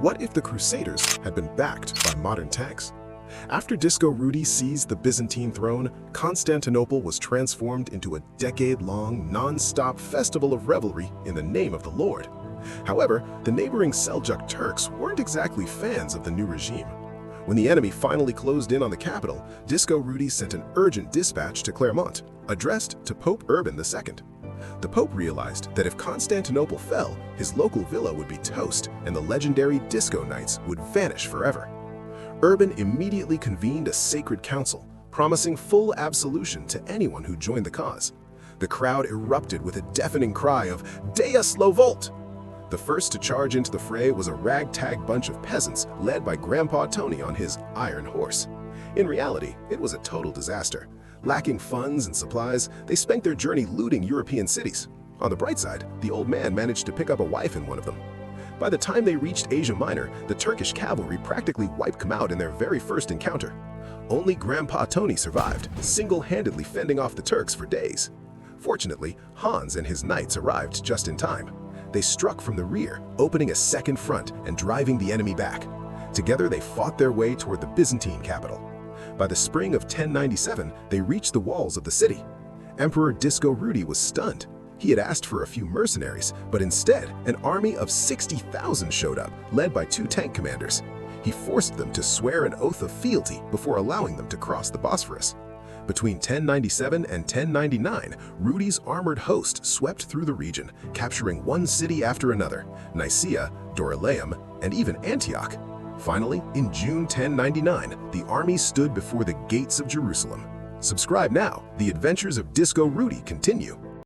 What if the Crusaders had been backed by modern tanks? After Disco Rudy seized the Byzantine throne, Constantinople was transformed into a decade-long, non-stop festival of revelry in the name of the Lord. However, the neighboring Seljuk Turks weren't exactly fans of the new regime. When the enemy finally closed in on the capital, Disco Rudy sent an urgent dispatch to Clermont, addressed to Pope Urban II. The Pope realized that if Constantinople fell, his local villa would be toast and the legendary disco nights would vanish forever. Urban immediately convened a sacred council, promising full absolution to anyone who joined the cause. The crowd erupted with a deafening cry of "Deus lo volt!" The first to charge into the fray was a ragtag bunch of peasants led by Grandpa Tony on his iron horse. In reality, it was a total disaster. Lacking funds and supplies, they spent their journey looting European cities. On the bright side, the old man managed to pick up a wife in one of them. By the time they reached Asia Minor, the Turkish cavalry practically wiped them out in their very first encounter. Only Grandpa Tony survived, single-handedly fending off the Turks for days. Fortunately, Hans and his knights arrived just in time. They struck from the rear, opening a second front and driving the enemy back. Together, they fought their way toward the Byzantine capital. By the spring of 1097, they reached the walls of the city. Emperor Disco Rudy was stunned. He had asked for a few mercenaries, but instead, an army of 60,000 showed up, led by 2 tank commanders. He forced them to swear an oath of fealty before allowing them to cross the Bosphorus. Between 1097 and 1099, Rudy's armored host swept through the region, capturing one city after another: Nicaea, Dorylaeum, and even Antioch. Finally, in June 1099, the army stood before the gates of Jerusalem. Subscribe now. The adventures of Disco Rudy continue.